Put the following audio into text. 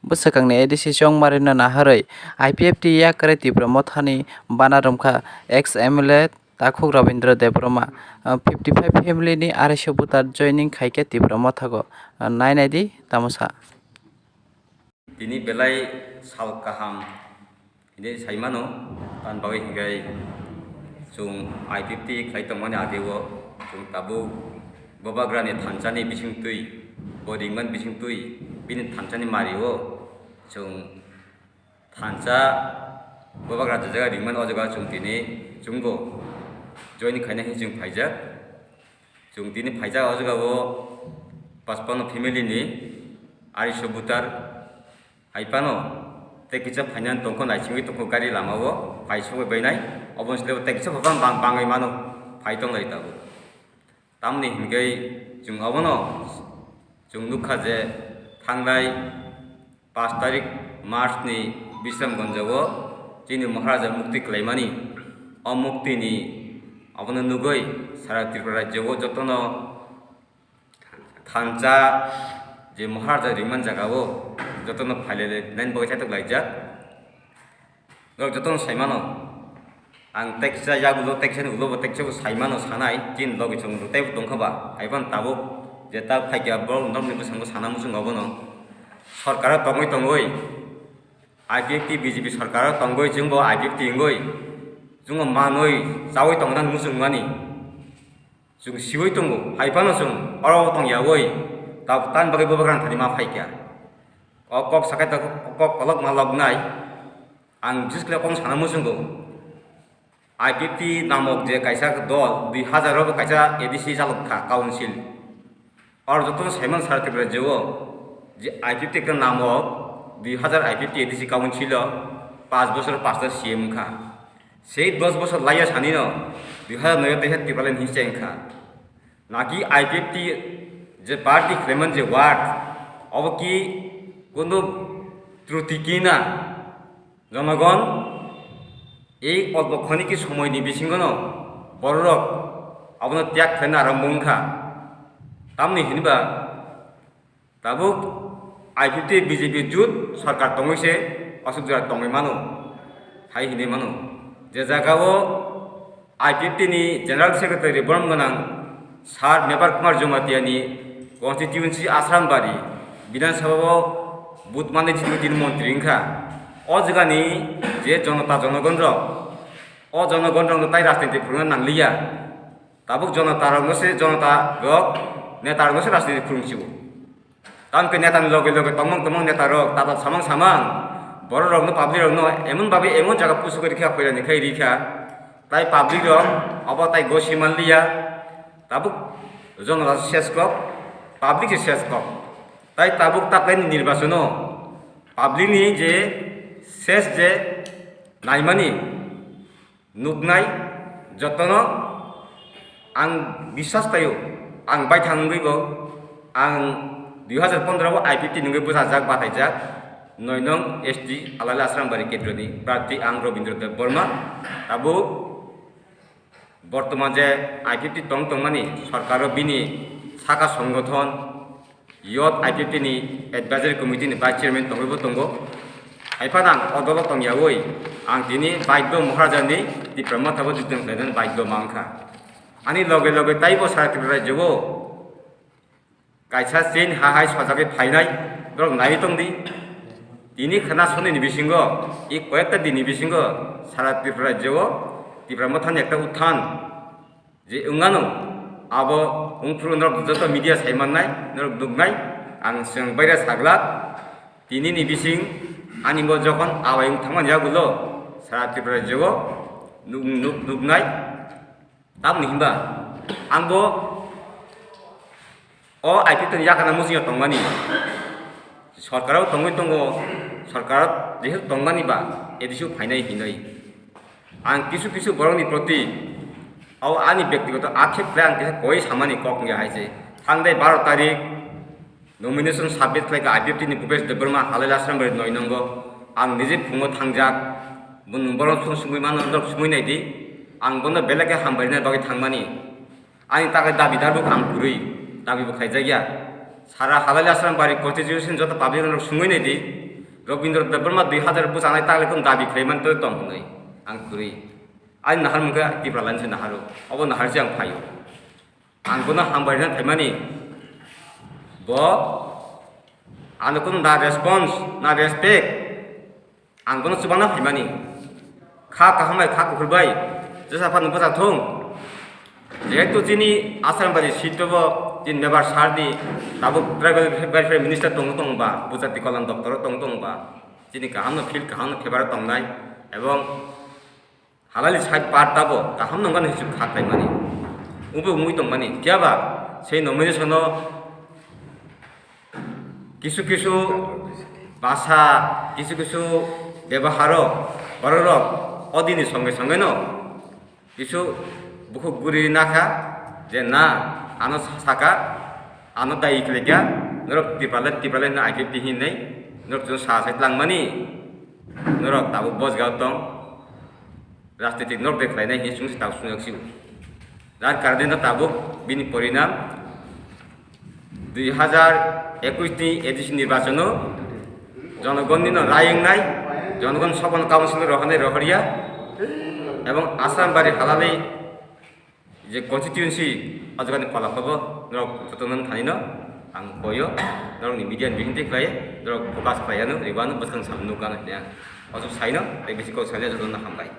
bwsakangni ADC chongmarino naharwi IPFT yakre Tripura mothani banarumkha ex MLA Takhuk Rabindra Debroma 55 family ni 250 butar joining khaike Tripura mothago nainadi tamosa. Ini belai sal kaham ini saimano tan bagai hinggai sung IPFT khai tongmani adewo sung tabu bobagrani thansani bising tui bodingman bising tui bini thansani mariwo sung thansa bobagra jaga ringman ojaga sung tini junggo join khaina hi sung phaijak sung tini phaijak ojaga wo 55 family ni 250 butar Aipano, tekisa panjang tongkon aichingi tongkon kari lama wo, paisung bebenai, obon selew tekisa papan bangai mano, paitong dari tahu. Tamni hinggai jung abono, jung nukhaje thanglai 5 tarik March ni Bisramganjawo, jini Maharaja Mukti Klaimani, Mukti ni abono nugoi sara Tripura rajyawo jotono thansa je Maharaja ringman jagawo jotono phailele nain bogai chatok laijak rok jotono saimano ang teksa yagulo teksa ni ulo teksa ko saimano sanai jin logi chung rutei tongkhaba aiban tabo jeta phaikya bor nom ni busango sanamu chung obono sarkar tongoi IPFT BJP sarkar tongoi jungbo IPFT ingoi jungo manoi jawoi tongnan musung mani jung siwoi tongo aibano chung oro tong yawoi tab tan bagai bobagrang thani ma phaikya kok sakai tak kok kolok malok nai ang jis kle kong sana musunggo IPFT namok je kaisa dol 2000 ro kaisa ADC jalok kha council और joton saiman sar Tripura jewo je IPFT ka namok 2000 IPFT ADC council 5 বছর 5টা CM kha sei 10 বছর লাইয়া sanino 2009 te Tripura len hicheng kha naki IPFT je party Clement je ward অবকি কোনো ত্রুটি কিনা জনগণ এই অল্প ক্ষণিক সময়নি বিসিঙ্গনো বড়রক আপনার ত্যাগ ফেনা আর মংখা তামনি হিনবা তাবুক IPFT BJP জুত সরকার তংইছে অসুবিধা তংই মানো হাই হিনে মানো যে জায়গাও IPFT ni জেনারেল সেক্রেটারি বরমগনাং সার মেবার কুমার জমাতিয়ানি কনস্টিটিউয়েন্সি আশ্রামবাড়ি বিধানসভা বুথ মানে তিন মন্ত্রী ইংখা অজাগানি যে জনতা জনগণ ও জনগণ তাই রাজনীতি ফুরুং নাংলিয়া তাবুক জনতা রংসে জনতা রক নেতা রংসে রাজনীতি ফুরুংছিব তামকে নেতানি লগে লগে তমং তমং নেতা রক তাতা সামাং সামাং বড় রংনো পাবলিক রংনো এমন ভাবে এমন জায়গা পুষু করে রেখা কইরানি খাই রেখা তাই পাবলিক রং অব তাই গসি মানলিয়া তাবুক জনতা শেষ কক পাবলিক শেষ কক তাই তাবুক তাপলাইনি নির্বাচনও পাবলিকনি যে শেষ যে নাইমানি নুগনাই যতন আং বিশ্বাস তাইও আং বাই থাঙ্গইব আং 2015 IPFT নুগে বুঝাজাক বাতাইজাক 9 নং SD আলালা আশ্রামবাড়ি কেন্দ্রনি প্রার্থী আং রবীন্দ্রদেব বর্মা তাবু বর্তমান যে IPFT তংমানি সরকার বিনি শাখা সংগঠন ইয়ত IPFT ni advisory committee ni vice chairman tongbo tongo aipanang odolo tongyawoi ang tini baiddo Maharaja ni Tripura mothabo juteng ledan baiddo mangkha ani loge loge taibo sara Tripura jewo kaisa sin hahai sajage phainai rok nai tongdi tini khana sone ni bisingo i koyekta dini bisingo sara Tripura jewo Tripura mothani ekta uthan je ungano abo ungfru nor joto media saimannai nor dugnai ang seng baira saglak tini ni bising ani bo jokon awai thangman yagulo sara Tripura jewo nugnai tam nimba angbo o IPFT yakana musinga tongmani সরকারও তঙ্গই তঙ্গ সরকার যেহেতু তঙ্গানি বা এদিশু ফাইনাই হিনই আং কিছু কিছু বরংনি প্রতি ও আনি ব্যক্তিগত আক্ষেপ প্লে আং কই সামানি ককঙ্গে হাইছে থাংদাই 12 তারিখ নমিনেশন সাবমিট খাইকা IPFT ni ভূপেশ দেববর্মা হালাইল আশ্রামবাড়ি 9 নং আং নিজে ফুঙো থাংজাক বন বরং সুমুই মান অন্দর সুমুই নাইদি আং বন বেলেগে হামবারিনা বাগै থাংমানি আনি তাকে দাবিদারবো আং পুরুই দাবিবো খাইজাগিয়া সারা হালাইল আশ্রামবাড়ি কনস্টিটিউশন যত public সুমুই নাইদি Robindra Debrma 2000 busanai taklekum dabi claimant to tom hunai ang kuri ai nahar mungka tibralan se naharu abo nahar jang phayo ang guna hambaina thaimani bo anukun na response na respect ang guna subana thaimani kha kahamai kha kubai jesa pan busa thong jehetu jini asam bari sitobo jin mebar sardi tabu tribal welfare minister tong ba bujati kolan doktor tong ba jini kahamno fil kahamno febar tong nai ebong halali side part tabo kahamno gan hisu khatai mani ubu mui tong mani kiaba sei nomination no কিছু কিছু ভাষা কিছু কিছু ব্যবহার বড়র অদিনের সঙ্গে সঙ্গে ন কিছু বুকু গুড়ি নাখা যে না আনো সাকা আনো দায়ী লেগা নরক টিপালে না আইকে টিহি নেই নরক জন সাহায্য লাংমানি নরক তাবো বজগাও দং রাজনীতিক নরক দেখলাইনাই হিসুং তাও শুনছিউ যার কারণে তাবো বিনি পরিণাম 2021 এডিশন নির্বাচন জনগণের রায়ং নাই জনগণ সবন কাউন্সিলর রহনে রহরিয়া এবং আসাম বাড়ি হালালে যে কনস্টিটিউয়েন্সি আজকাল ফলাফল নরক যতন থানিন আং কয় নরকনি মিডিয়ান বিহিনতে খায় নরক ফোকাস খায়ানো রিবানো বসখান সামনু গান অজু সাইনো বেশি কৌ সাইলে যতন হামবাই